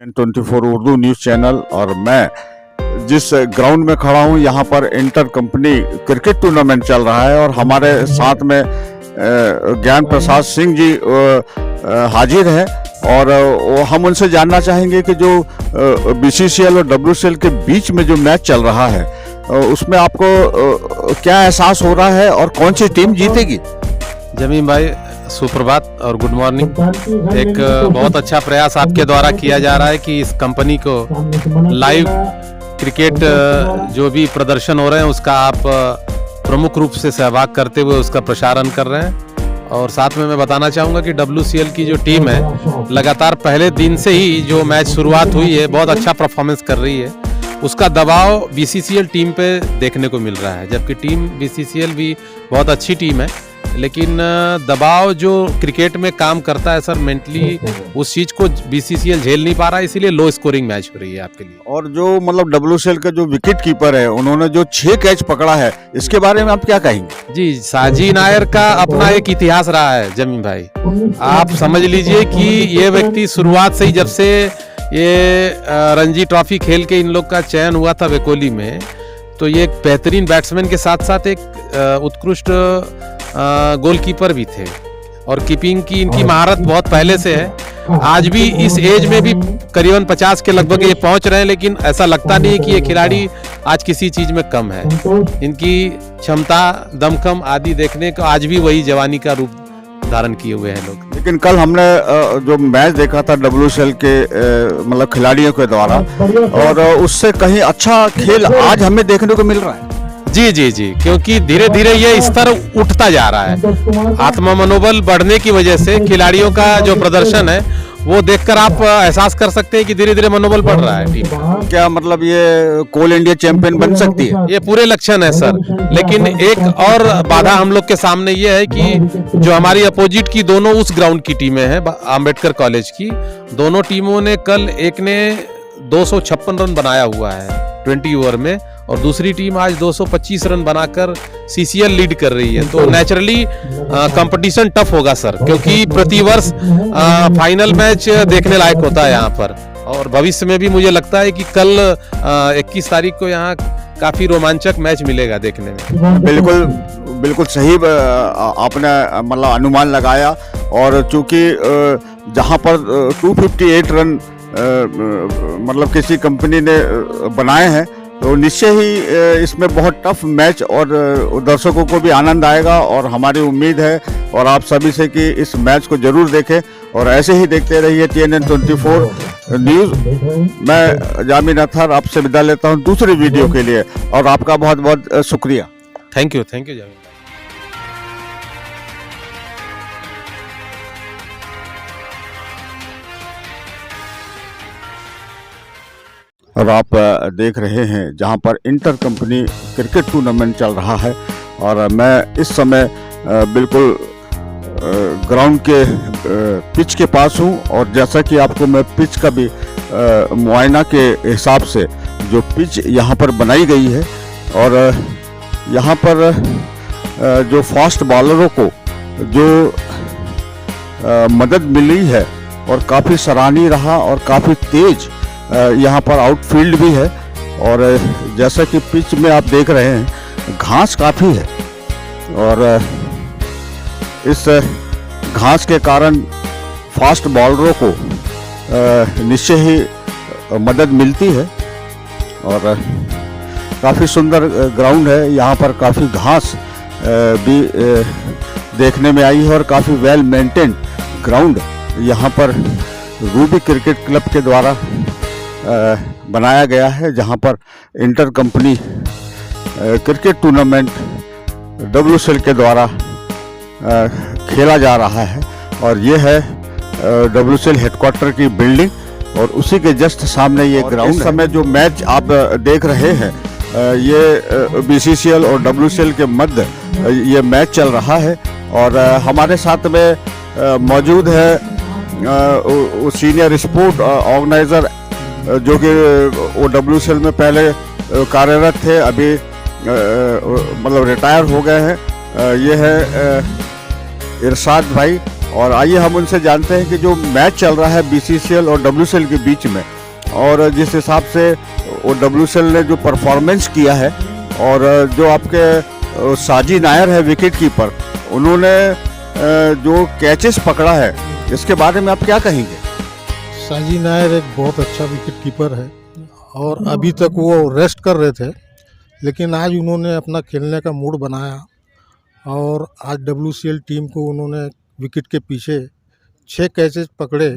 N24 Urdu news channel. और मैं जिस ग्राउंड में खड़ा हूं यहाँ पर इंटर कंपनी क्रिकेट टूर्नामेंट चल रहा है और हमारे साथ में ज्ञान प्रसाद सिंह जी हाजिर हैं और हम उनसे जानना चाहेंगे कि जो BCCL और WCL के बीच में जो मैच चल रहा है उसमें आपको क्या एहसास हो रहा है और कौन सी टीम जीतेगी। जमीन भाई सुप्रभात और गुड मॉर्निंग। एक बहुत अच्छा प्रयास आपके द्वारा किया जा रहा है कि इस कंपनी को लाइव क्रिकेट जो भी प्रदर्शन हो रहे हैं उसका आप प्रमुख रूप से सहभाग करते हुए उसका प्रसारण कर रहे हैं। और साथ में मैं बताना चाहूँगा कि WCL की जो टीम है लगातार पहले दिन से ही जो मैच शुरुआत हुई है बहुत अच्छा परफॉर्मेंस कर रही है, उसका दबाव BCCL टीम पे देखने को मिल रहा है। जबकि टीम BCCL भी बहुत अच्छी टीम है लेकिन दबाव जो क्रिकेट में काम करता है सर मेंटली उस चीज को BCCL झेल नहीं पा रहा है, इसीलिए लो स्कोरिंग मैच हो रही है आपके लिए। और जो मतलब WCL का जो विकेट कीपर है उन्होंने जो 6 कैच पकड़ा है इसके बारे में आप क्या कहेंगे। जी, साजी नायर का अपना एक इतिहास रहा है जमीन भाई। आप समझ लीजिए कि ये व्यक्ति शुरुआत से ही जब से ये रणजी ट्रॉफी खेल के इन लोग का चयन हुआ था वेकोली में, तो ये एक बेहतरीन बैट्समैन के साथ साथ एक उत्कृष्ट गोलकीपर भी थे और कीपिंग की इनकी महारत बहुत पहले से है। आज भी इस एज में भी करीबन 50 के लगभग ये पहुंच रहे हैं, लेकिन ऐसा लगता नहीं है कि ये खिलाड़ी आज किसी चीज में कम है। इनकी क्षमता, दमखम आदि देखने को आज भी वही जवानी का रूप धारण किए हुए हैं लोग। लेकिन कल हमने जो मैच देखा था WCL के मतलब खिलाड़ियों के द्वारा और उससे कहीं अच्छा खेल आज हमें देखने को मिल रहा है। जी जी जी, क्योंकि धीरे धीरे ये स्तर उठता जा रहा है। आत्मा मनोबल बढ़ने की वजह से खिलाड़ियों का जो प्रदर्शन है वो देखकर आप एहसास कर सकते हैं कि धीरे धीरे मनोबल बढ़ रहा है टीम का। क्या मतलब ये कोल इंडिया चैंपियन बन सकती है? ये पूरे लक्षण है सर, लेकिन एक और बाधा हम लोग के सामने ये है कि जो हमारी अपोजिट की दोनों उस ग्राउंड की टीमें हैं अम्बेडकर कॉलेज की, दोनों टीमों ने कल एक ने 256 रन बनाया हुआ है 20 ओवर में और दूसरी टीम आज 225 रन बनाकर CCL लीड कर रही है। तो नेचुरली कंपटीशन टफ होगा सर, क्योंकि प्रतिवर्ष फाइनल मैच देखने लायक होता है यहाँ पर। और भविष्य में भी मुझे लगता है कि कल 21 तारीख को यहाँ काफी रोमांचक मैच मिलेगा देखने में। बिल्कुल बिल्कुल सही आपने मतलब अनुमान लगाया। और चूंकि जहाँ पर 258 रन मतलब किसी कंपनी ने बनाए हैं तो निश्चय ही इसमें बहुत टफ मैच और दर्शकों को भी आनंद आएगा। और हमारी उम्मीद है और आप सभी से कि इस मैच को जरूर देखें और ऐसे ही देखते रहिए TNN24 न्यूज़। मैं जामिन अथर आपसे विदा लेता हूं दूसरे वीडियो के लिए और आपका बहुत बहुत शुक्रिया। थैंक यू जामिन। अब आप देख रहे हैं जहां पर इंटर कंपनी क्रिकेट टूर्नामेंट चल रहा है और मैं इस समय बिल्कुल ग्राउंड के पिच के पास हूं। और जैसा कि आपको मैं पिच का भी मुआयना के हिसाब से जो पिच यहां पर बनाई गई है और यहां पर जो फास्ट बॉलरों को जो मदद मिली है और काफ़ी सराहनीय रहा और काफ़ी तेज यहाँ पर आउटफील्ड भी है। और जैसा कि पिच में आप देख रहे हैं घास काफ़ी है और इस घास के कारण फास्ट बॉलरों को निश्चय ही मदद मिलती है। और काफ़ी सुंदर ग्राउंड है, यहाँ पर काफ़ी घास भी देखने में आई है और काफ़ी वेल मेंटेन ग्राउंड यहाँ पर रूबी क्रिकेट क्लब के द्वारा बनाया गया है, जहां पर inter company cricket tournament WCL के द्वारा खेला जा रहा है। और ये है WCL हेडक्वार्टर की बिल्डिंग और उसी के जस्ट सामने ये ग्राउंड। इस समय जो मैच आप देख रहे हैं ये BCCL और WCL के मध्य ये मैच चल रहा है। और हमारे साथ में मौजूद है सीनियर स्पोर्ट ऑर्गेनाइजर जो कि वो WCL में पहले कार्यरत थे, अभी मतलब रिटायर हो गए हैं। ये है इरशाद भाई और आइए हम उनसे जानते हैं कि जो मैच चल रहा है BCCL और WCL के बीच में, और जिस हिसाब से वो WCL ने जो परफॉर्मेंस किया है, और जो आपके साजी नायर है विकेट कीपर, उन्होंने जो कैचेस पकड़ा है, इसके बारे में आप क्या कहेंगे? साजी नायर एक बहुत अच्छा विकेट कीपर है और अभी तक वो रेस्ट कर रहे थे, लेकिन आज उन्होंने अपना खेलने का मूड बनाया और आज WCL टीम को उन्होंने विकेट के पीछे 6 कैचेस पकड़े,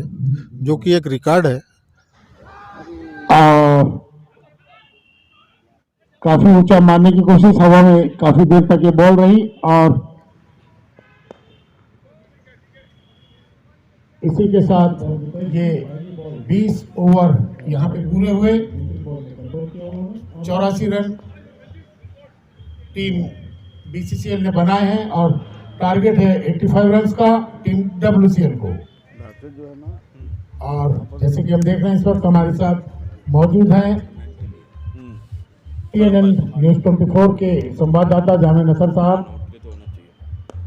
जो कि एक रिकॉर्ड है। काफी ऊंचा मारने की कोशिश, हवा में काफी देर तक ये बॉल रही और इसी के साथ ये 20 ओवर यहाँ पे पूरे हुए। 84 रन टीम BCCL ने बनाए हैं और टारगेट है 85 रन का टीम WCL को। और जैसे कि हम देख रहे हैं, इस वक्त हमारे साथ मौजूद हैं TNN न्यूज़ 24 के संवाददाता जामिया नसर साहब।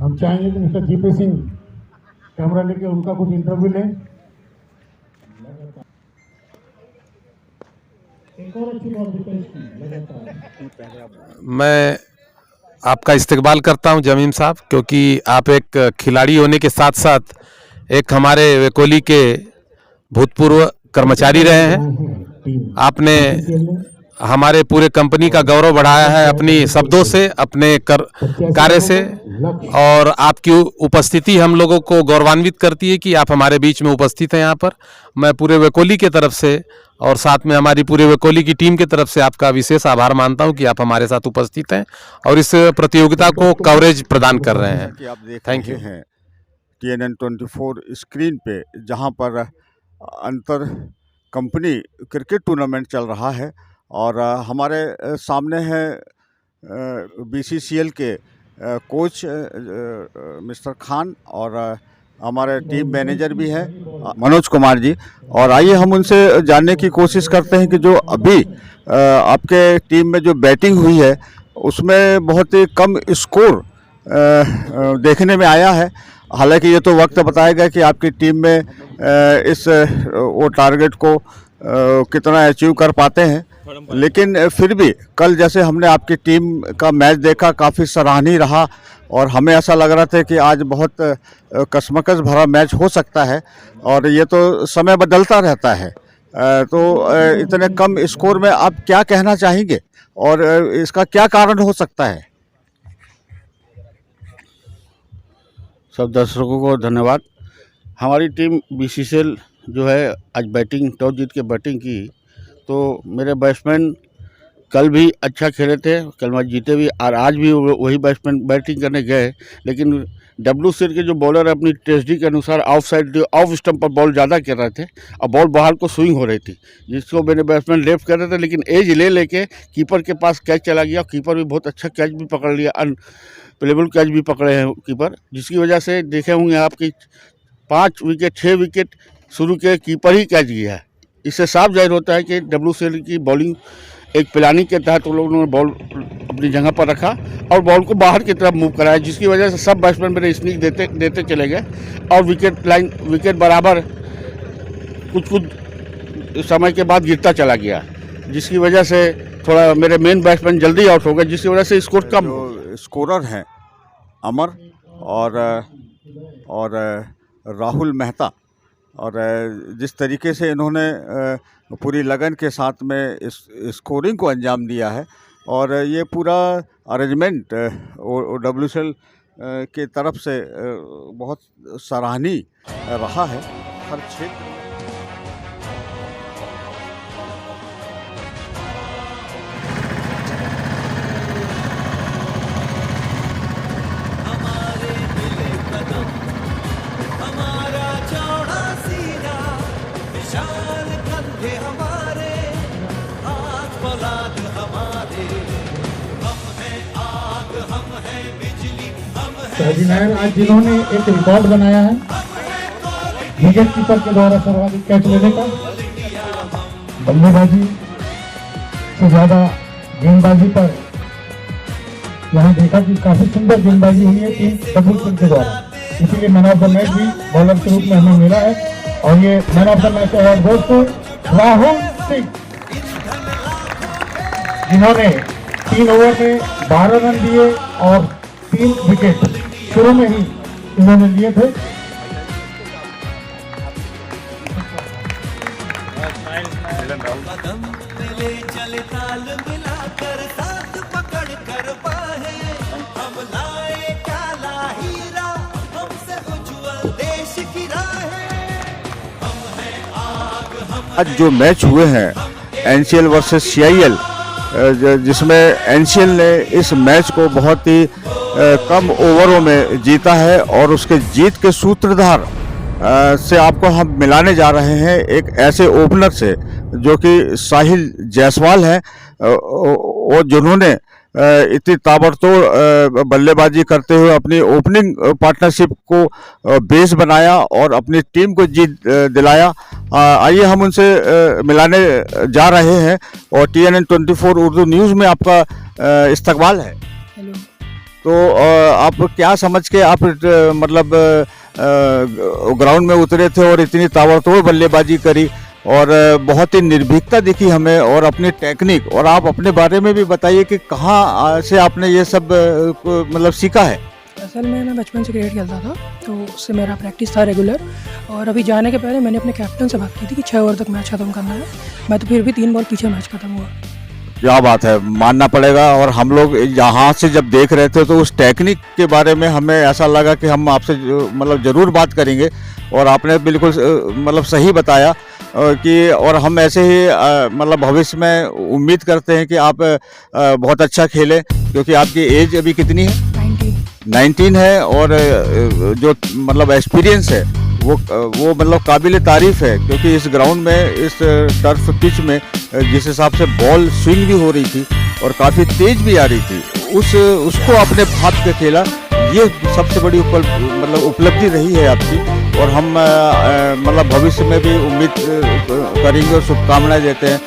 हम चाहेंगे कि मिस्टर GP सिंह कैमरा लेके उनका कुछ इंटरव्यू लें। मैं आपका इस्तकबाल करता हूं जमीम साहब, क्योंकि आप एक खिलाड़ी होने के साथ साथ एक हमारे वेकोली के भूतपूर्व कर्मचारी रहे हैं। आपने हमारे पूरे कंपनी का गौरव बढ़ाया है अपनी शब्दों से, अपने कार्य से, और आपकी उपस्थिति हम लोगों को गौरवान्वित करती है कि आप हमारे बीच में उपस्थित हैं यहाँ पर। मैं पूरे वेकोली के तरफ से और साथ में हमारी पूरे वेकोली की टीम की तरफ से आपका विशेष आभार मानता हूं कि आप हमारे साथ उपस्थित हैं और इस प्रतियोगिता को कवरेज प्रदान कर रहे हैं। Thank you. TNN 24 स्क्रीन पे जहां पर अंतर कंपनी क्रिकेट टूर्नामेंट चल रहा है, और हमारे सामने है BCCL के कोच मिस्टर खान, और हमारे टीम मैनेजर भी हैं मनोज कुमार जी। और आइए हम उनसे जानने की कोशिश करते हैं कि जो अभी आपके टीम में जो बैटिंग हुई है, उसमें बहुत ही कम स्कोर देखने में आया है। हालांकि ये तो वक्त बताएगा कि आपकी टीम में इस वो टारगेट को कितना अचीव कर पाते हैं, लेकिन फिर भी कल जैसे हमने आपकी टीम का मैच देखा, काफ़ी सराहनीय रहा और हमें ऐसा लग रहा था कि आज बहुत कशमकश भरा मैच हो सकता है, और ये तो समय बदलता रहता है। तो इतने कम स्कोर में आप क्या कहना चाहेंगे और इसका क्या कारण हो सकता है? सब दर्शकों को धन्यवाद। हमारी टीम BCCL जो है आज बैटिंग टॉस जीत के बैटिंग की, तो मेरे बैट्समैन कल भी अच्छा खेले थे, कल मैच जीते भी, और आज भी वही बैट्समैन बैटिंग करने गए, लेकिन WCL के जो बॉलर अपनी ट्रेजेडी के अनुसार ऑफ साइड ऑफ स्टंप पर बॉल ज़्यादा कर रहे थे और बॉल बाहर को स्विंग हो रही थी, जिसको मेरे बैट्समैन लेफ्ट कर रहे थे, लेकिन एज लेके कीपर के पास कैच चला गया। कीपर भी बहुत अच्छा कैच भी पकड़ लिया, अनप्लेबल कैच भी पकड़े हैं कीपर, जिसकी वजह से देखे होंगे आपकी 5 विकेट 6 विकेट शुरू के कीपर ही कैच किया है। इससे साफ जाहिर होता है कि WCL की बॉलिंग एक प्लानिंग के तहत उन लोगों ने बॉल अपनी जगह पर रखा और बॉल को बाहर की तरफ मूव कराया, जिसकी वजह से सब बैट्समैन मेरे स्निक देते चले गए और विकेट बराबर कुछ समय के बाद गिरता चला गया, जिसकी वजह से थोड़ा मेरे मेन बैट्समैन जल्दी आउट हो गए, जिसकी वजह से स्कोर कम। जो स्कोरर हैं अमर और राहुल मेहता, और जिस तरीके से इन्होंने पूरी लगन के साथ में इस स्कोरिंग को अंजाम दिया है, और ये पूरा अरेंजमेंट WCL के तरफ से बहुत सराहनीय रहा है हर क्षेत्र में। साजी नायर आज जिन्होंने एक रिकॉर्ड बनाया है विकेट कीपर के द्वारा सर्वाधिक कैच लेने का, बल्लेबाजी से ज्यादा गेंदबाजी पर यहाँ देखा कि काफी सुंदर गेंदबाजी हुई है टीम WCL के द्वारा। इसीलिए मैन ऑफ द मैच भी बॉलर के रूप में हमें मिला है। और ये man of the match award goes to Rahul Singh, जिन्होंने 3 ओवर में 12 रन दिए और 3 विकेट शुरू में ही इन्होंने लिए थे। आज जो मैच हुए हैं एनसीएल वर्सेस सीआईएल, जिसमें एनसीएल ने इस मैच को बहुत ही कम ओवरों में जीता है और उसके जीत के सूत्रधार से आपको हम मिलाने जा रहे हैं एक ऐसे ओपनर से जो कि साहिल जायसवाल है, और जिन्होंने इतनी ताबड़तोड़ बल्लेबाजी करते हुए अपनी ओपनिंग पार्टनरशिप को बेस बनाया और अपनी टीम को जीत दिलाया। आइए हम उनसे मिलाने जा रहे हैं और TNN 24 उर्दू न्यूज़ में आपका इस्तकबाल है। हेलो। तो आप क्या समझ के आप मतलब ग्राउंड में उतरे थे और इतनी ताबड़तोड़ बल्लेबाजी करी और बहुत ही निर्भीकता दिखी हमें और अपनी टेक्निक, और आप अपने बारे में भी बताइए कि कहाँ से आपने ये सब मतलब सीखा है। असल में मैं बचपन से क्रिकेट खेलता था, तो उससे मेरा प्रैक्टिस था रेगुलर। और अभी जाने के पहले मैंने अपने कैप्टन से बात की थी कि 6 ओवर तक मैच खत्म करना है। मैं तो फिर भी 3 बॉल पीछे मैच खत्म हुआ। क्या बात है, मानना पड़ेगा। और हम लोग यहाँ से जब देख रहे थे तो उस टेक्निक के बारे में हमें ऐसा लगा कि हम आपसे मतलब ज़रूर बात करेंगे, और आपने बिल्कुल मतलब सही बताया कि, और हम ऐसे ही मतलब भविष्य में उम्मीद करते हैं कि आप बहुत अच्छा खेलें, क्योंकि आपकी एज अभी कितनी है? 19 है, और जो मतलब एक्सपीरियंस है वो मतलब काबिल तारीफ़ है, क्योंकि इस ग्राउंड में इस टर्फ पिच में जिस हिसाब से बॉल स्विंग भी हो रही थी और काफ़ी तेज़ भी आ रही थी, उसको आपने भाप के खेला। ये सबसे बड़ी मतलब उपलब्धि रही है आपकी, और हम मतलब भविष्य में भी उम्मीद करेंगे और शुभकामनाएं देते हैं